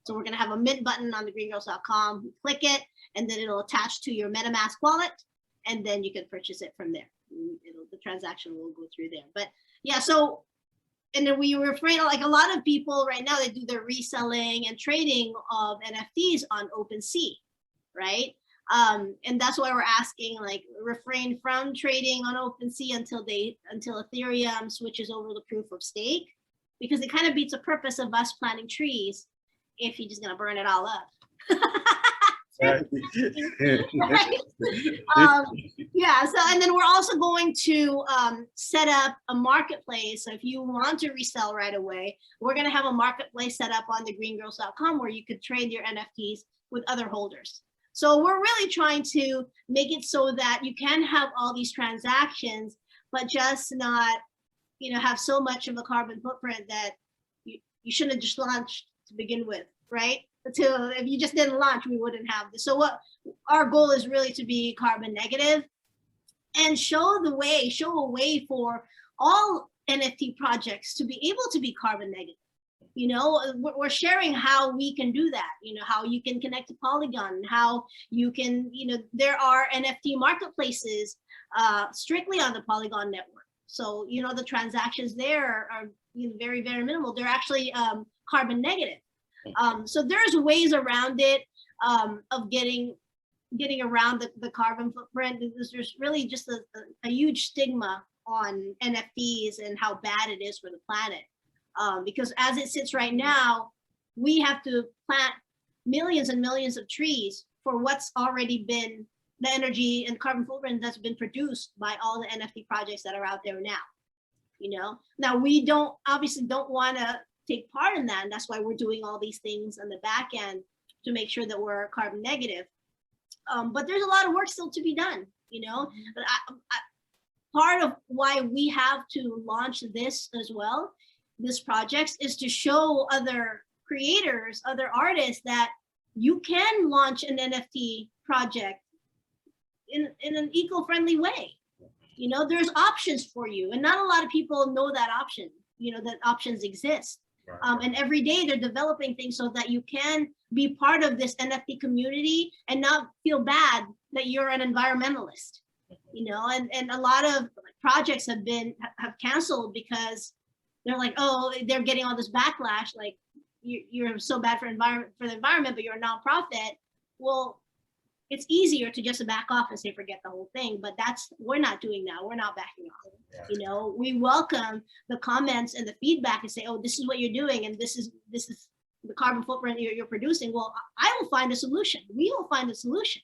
So we're going to have a mint button on thegreengirls.com. Click it, and then it'll attach to your MetaMask wallet, and then you can purchase it from there. The transaction will go through there. But yeah, so, and then we were afraid, like a lot of people right now, they do their reselling and trading of NFTs on OpenSea, right? And that's why we're asking, like, refrain from trading on OpenSea until Ethereum switches over to proof of stake, because it kind of beats the purpose of us planting trees if you're just gonna burn it all up. Right. Right? Yeah, so, and then we're also going to set up a marketplace. So if you want to resell right away, we're going to have a marketplace set up on thegreengirls.com where you could trade your NFTs with other holders. So we're really trying to make it so that you can have all these transactions, but just not, have so much of a carbon footprint that you shouldn't have just launched to begin with, right? Until if you just didn't launch, we wouldn't have this. So what our goal is really to be carbon negative and show a way for all NFT projects to be able to be carbon negative. We're sharing how we can do that, how you can connect to Polygon, how you can, there are NFT marketplaces strictly on the Polygon network. So, the transactions there are very, very minimal. They're actually carbon negative. So there's ways around it of getting around the carbon footprint. There's really just a huge stigma on NFTs and how bad it is for the planet. Because as it sits right now, we have to plant millions and millions of trees for what's already been the energy and carbon footprint that's been produced by all the NFT projects that are out there now. Now we obviously don't want to take part in that, and that's why we're doing all these things on the back end to make sure that we're carbon negative. But there's a lot of work still to be done, But part of why we have to launch this as well, this project, is to show other creators, other artists, that you can launch an NFT project in an eco-friendly way. There's options for you, and not a lot of people know that option, that options exist. Right. And every day they're developing things so that you can be part of this NFT community and not feel bad that you're an environmentalist, and a lot of projects have canceled because they're like, oh, they're getting all this backlash, like you're so bad for the environment, but you're a nonprofit. Well, it's easier to just back off and say forget the whole thing, but we're not doing that. We're not backing off. Yeah. We welcome the comments and the feedback and say, oh, this is what you're doing, and this is the carbon footprint you're producing. Well, I will find a solution. We will find a solution.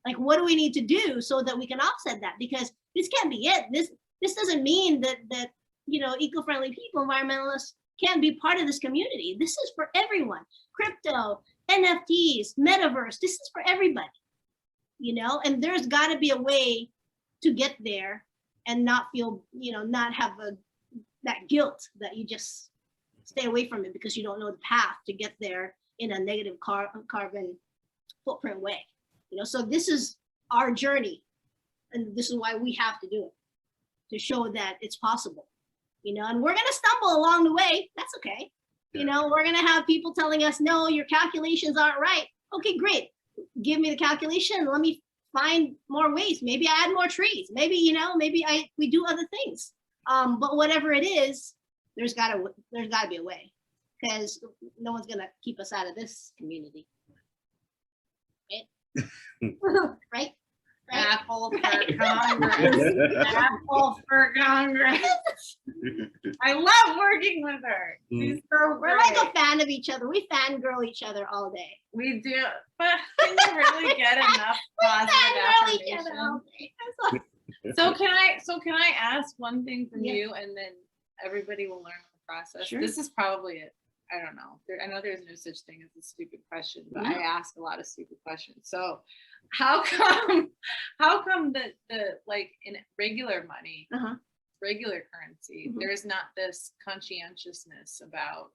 Like, what do we need to do so that we can offset that? Because this can't be it. This doesn't mean that eco-friendly people, environmentalists, can't be part of this community. This is for everyone. Crypto, NFTs, metaverse, this is for everybody. And there's got to be a way to get there and not feel, not have that guilt that you just stay away from it because you don't know the path to get there in a negative carbon footprint way. So this is our journey, and this is why we have to do it, to show that it's possible. And we're going to stumble along the way. That's okay. We're going to have people telling us, no, your calculations aren't right. Okay, great. Give me the calculation. Let me find more ways. Maybe I add more trees. Maybe, we do other things. But whatever it is, there's gotta be a way, because no one's gonna keep us out of this community. Right? right? Apple for Congress. Apple for Congress. I love working with her. She's so great. We're like a fan of each other. We fangirl each other all day. We do, but can you really get enough positive affirmation? So can I ask one thing from you, and then everybody will learn the process? Sure. This is probably it. I don't know. I know there's no such thing as a stupid question, but I ask a lot of stupid questions. So how come the like in regular money, regular currency, there's not this conscientiousness about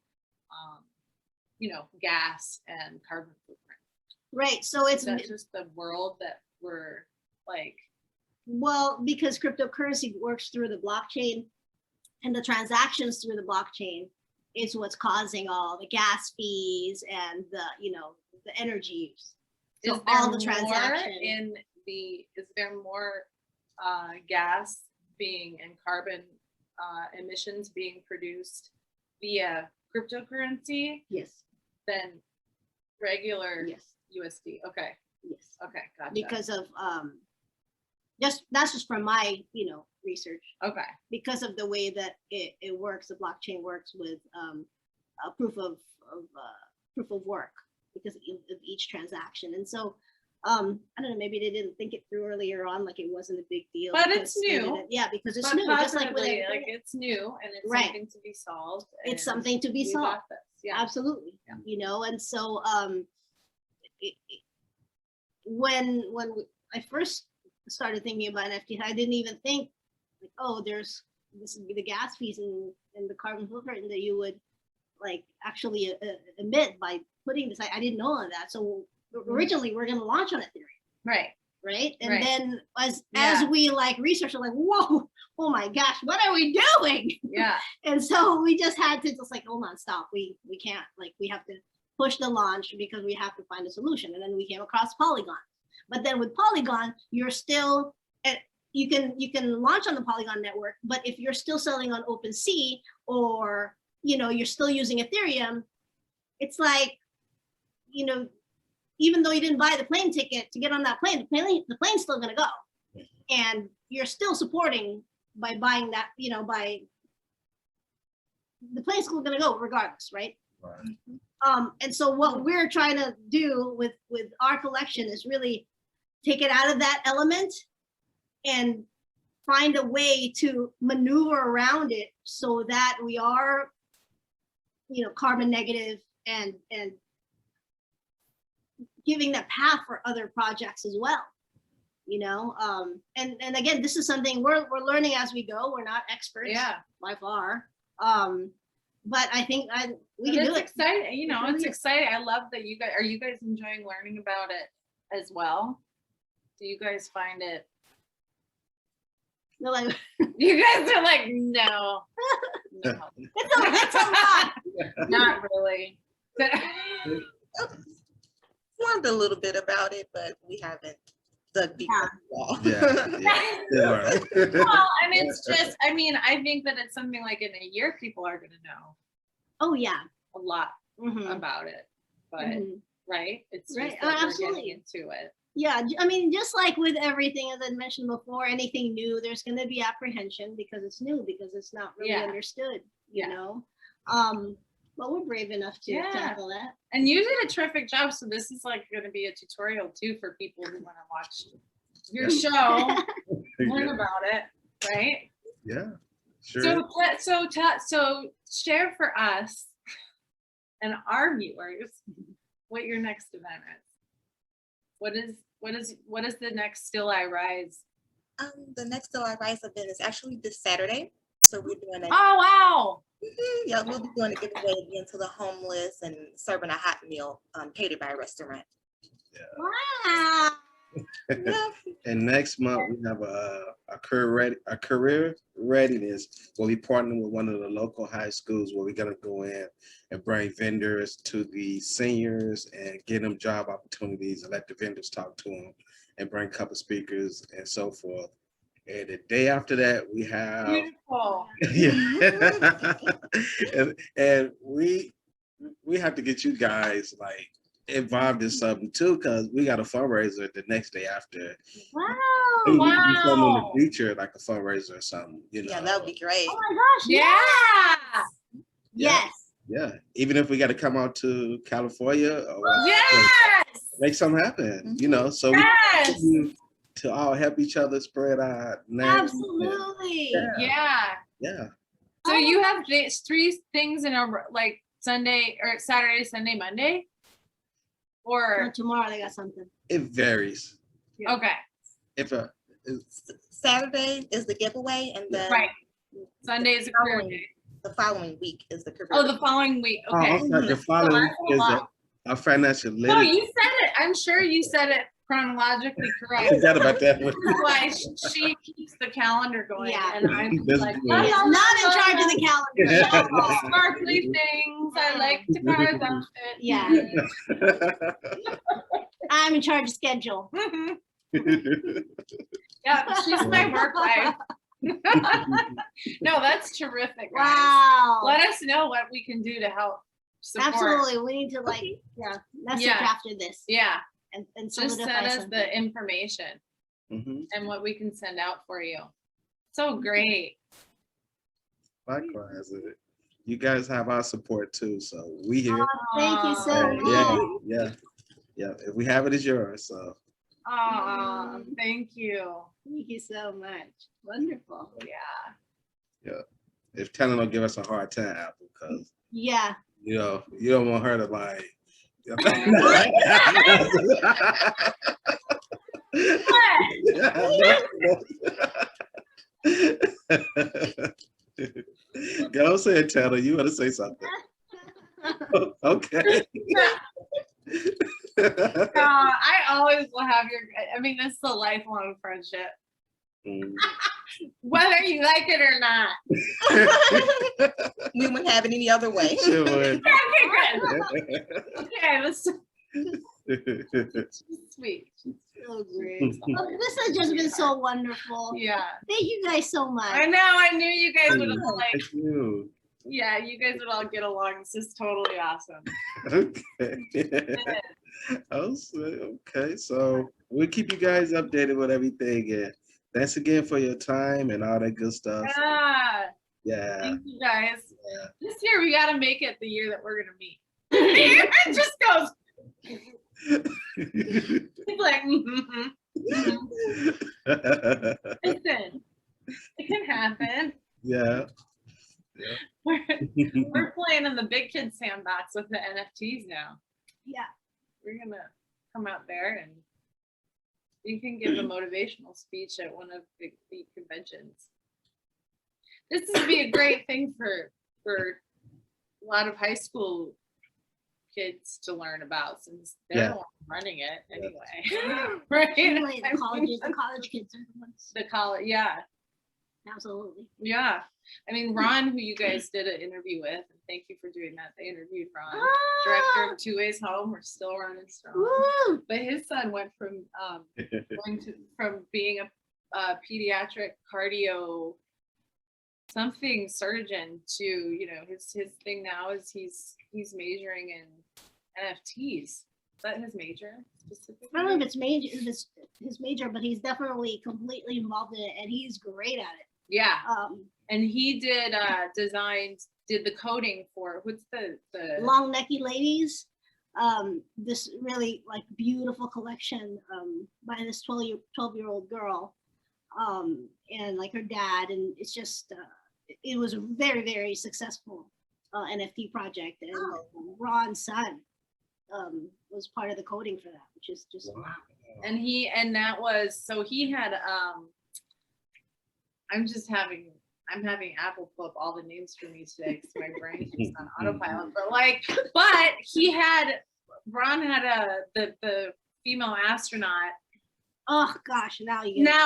gas and carbon footprint? Right. So it's just the world that we're Like, Well, because cryptocurrency works through the blockchain, and the transactions through the blockchain is what's causing all the gas fees and the, the energy use. So is there all the more transaction is there more gas being and carbon emissions being produced via cryptocurrency Yes, than regular yes, USD? Okay, yes. okay, gotcha. Because of that's just from my research. Okay, Because of the way that it works, the blockchain works with a proof of work because of each transaction. And so I don't know, maybe they didn't think it through earlier on, like it wasn't a big deal. But because it's new. Yeah, because it's but new. Just like with positively, everything like it's new and it's Right. something to be solved. It's and something to be we solved. got this. Yeah. Absolutely. Yeah. And so when I first started thinking about NFTs, I didn't even think like, oh, this would be the gas fees and the carbon footprint that you would like actually emit by putting this. I didn't know all of that. So originally we're going to launch on Ethereum. Right. Right. And Right. then as Yeah. we like research, we're like, whoa, oh my gosh, what are we doing? Yeah. And so we just had to just like, hold on, stop. We can't, like, we have to push the launch because we have to find a solution. And then we came across Polygon. But then with Polygon, you're still, you can launch on the Polygon network, but if you're still selling on OpenSea or, you're still using Ethereum, it's like, even though you didn't buy the plane ticket to get on that plane, the plane's still gonna go. And you're still supporting by buying that, by the plane's still gonna go regardless, right? Right. And so what we're trying to do with our collection is really take it out of that element and find a way to maneuver around it so that we are, carbon negative and giving that path for other projects as well. And again, this is something we're learning as we go. We're not experts by far. But I think we can do it. Exciting. It's exciting. I love that you guys are you guys enjoying learning about it as well? Do you guys find it? No, like, You guys are like, no. No. it's a lot. Not really. Learned a little bit about it, but we haven't dug deep at all. Yeah. Well, and it's just, I think that it's something like in a year, people are going to know Oh yeah. a lot Mhm. about it. But, Mhm. right? It's just Right. that we're Absolutely. getting into it. Yeah, just like with everything, as I mentioned before, anything new, there's going to be apprehension because it's new, because it's not really Yeah. understood, Yeah. But we're brave enough to Yeah. tackle that. And you did a terrific job. So this is like going to be a tutorial too for people who want to watch your show, learn about it, right? Yeah. Sure. So share for us and our viewers what your next event is. What is the next Still I Rise? The next Still I Rise event is actually this Saturday. So we're doing a Oh wow! yeah, we'll be doing a giveaway again to the homeless and serving a hot meal catered by a restaurant. Wow. Yeah. And next month we have a career readiness where we partner with one of the local high schools where we're gonna go in and bring vendors to the seniors and get them job opportunities and let the vendors talk to them and bring a couple speakers and so forth. And the day after that we have Beautiful. and we have to get you guys like involved in something too, because we got a fundraiser the next day after. Wow. Maybe we can do something in Wow. the future, like a fundraiser or something, Yeah, that would be great. Oh my gosh. Yeah. Yes. Yeah, even if we got to come out to California or whatever, Yes. make something happen, so we Yes. continue to all help each other spread our name. Absolutely. Yeah. Yeah. So you have these 3 things in a like Sunday or Saturday, Sunday, Monday, Or or tomorrow they got something. It varies. okay, If Saturday is the giveaway, and then right. Sunday is a career day. the following week is the career. Oh, the following week. oh, Okay. I'm sorry, the following that's a is lot. our financial No, literacy. you said it. I'm sure you said it chronologically correct. Forgot about that one. Why she keeps the calendar going, Yeah. and I'm just That's like, good. la, He's la, not la, in charge la, of the calendar. Yeah. sparkly things. I like to cards outfit. Yeah. I'm in charge of schedule. Yeah, she's my work wife. No, that's terrific, guys. Wow. Let us know what we can do to help support. Absolutely. We need to message Yeah. after this Yeah, and just solidify send us something. the information Mhm. and what we can send out for you. So great. Likewise, you guys have our support too, so we here. Thank you so Yeah, much. yeah. If we have it, it's yours. So Aw, thank you. Thank you so much. Wonderful. Yeah. if Tanna don't give us a hard time, because Yeah. you don't want her to like. Go say it, Tanna. You want to say something? Okay. I always will have your, I mean, this is a lifelong friendship, Mm. whether you like it or not. We wouldn't have it any other way. Sure would. Okay, good. Okay, that's sweet. So great. Oh, this has just been so wonderful. Yeah. Thank you guys so I much. know, I knew you guys would have like, Thank you. yeah, you guys would all get along. This is totally awesome. Okay. Okay, so we'll keep you guys updated with everything. And thanks again for your time and all that good stuff. Yeah. Yeah. Thank you guys. This year we gotta make it the year that we're gonna meet. It just goes. It's like, listen, it can happen. Yeah. We're playing in the big kid sandbox with the NFTs now. Yeah. We're gonna come out there and you can give a motivational speech at one of the conventions. This would be a great thing for a lot of high school kids to learn about, since they're Yeah. the one running it anyway. Right? Anyway, the college kids are the ones. The college, yeah. Absolutely. Yeah. I mean, Ron, who you guys did an interview with, and thank you for doing that. They interviewed Ron, director of Two Ways Home. We're still running strong. Woo! But his son went from from being a pediatric cardio something surgeon to, his thing now is he's majoring in NFTs. Is that his major specifically? I don't know if it's his major, but he's definitely completely involved in it, and he's great at it. Yeah. And he did did the coding for what's the Long necky ladies. This really beautiful collection by this 12-year-old girl, and her dad, and it's just it was a very, very successful NFT project, and Ron's son was part of the coding for that, which is just wow. And that was, so he had I'm having Apple pull up all the names for me today because my brain's just on autopilot. But Ron had the female astronaut. Oh gosh, now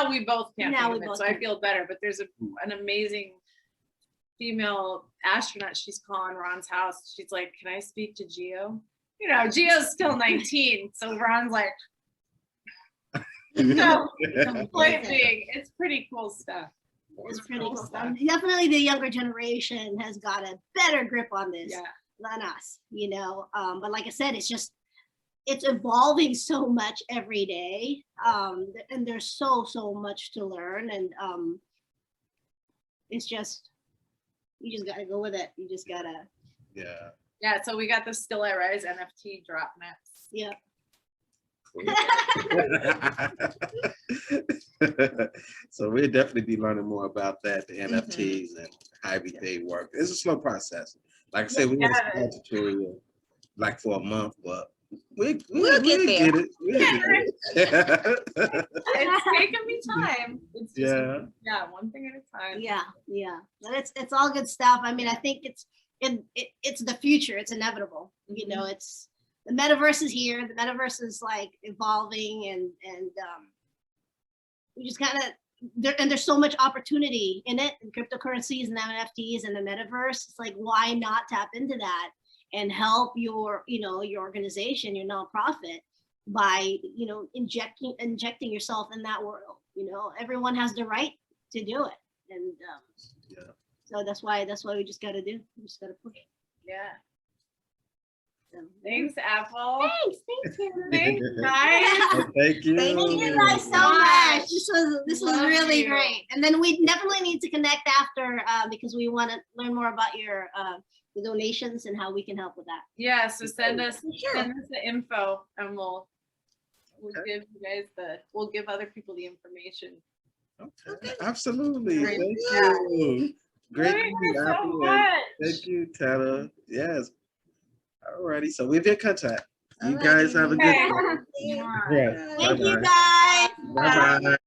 we both can't think of it, so I feel better. But there's an amazing female astronaut. She's calling Ron's house. She's like, "Can I speak to Geo?" Geo's still 19, so Ron's like, no, it's pretty cool stuff. It's pretty cool stuff. Definitely the younger generation has got a better grip on this than us, but like I said, it's evolving so much every day, and there's so much to learn, and it's just, you just gotta go with it. You just gotta so we got the Still I Rise NFT drop next. Yeah. So we'll definitely be learning more about that, the NFTs and how everything works. It's a slow process. Like I said, we had a small tutorial for a month, but we'll get there. It's taking me time. It's just, one thing at a time. Yeah. But it's all good stuff. I mean, I think it's the future. It's inevitable. It's the metaverse is here. The metaverse is like evolving, and we just kind of there's so much opportunity in it, in cryptocurrencies and NFTs and the metaverse. It's like, why not tap into that and help your your organization, your nonprofit, by injecting yourself in that world. Everyone has the right to do it, and so that's why we just got to push. Yeah. So, Thanks, Apple. Thanks Hannah. Thanks, guys. Thank you. Thank Thank you guys so much. This was Love really you. great. And then we definitely need to connect after because we want to learn more about your the donations and how we can help with that. Yeah, so send us Sure. the info, and we'll Okay. give you guys we'll give other people the information. Okay. Absolutely. Great. Thank Yeah. you. Great Thank meeting you you, so Apple, and much. thank you, Tanna. Yes. Alrighty. So we'll be in contact. You Alrighty. guys have a good Okay. one. Yeah. Yeah. Thank you Bye-bye. guys. Bye bye.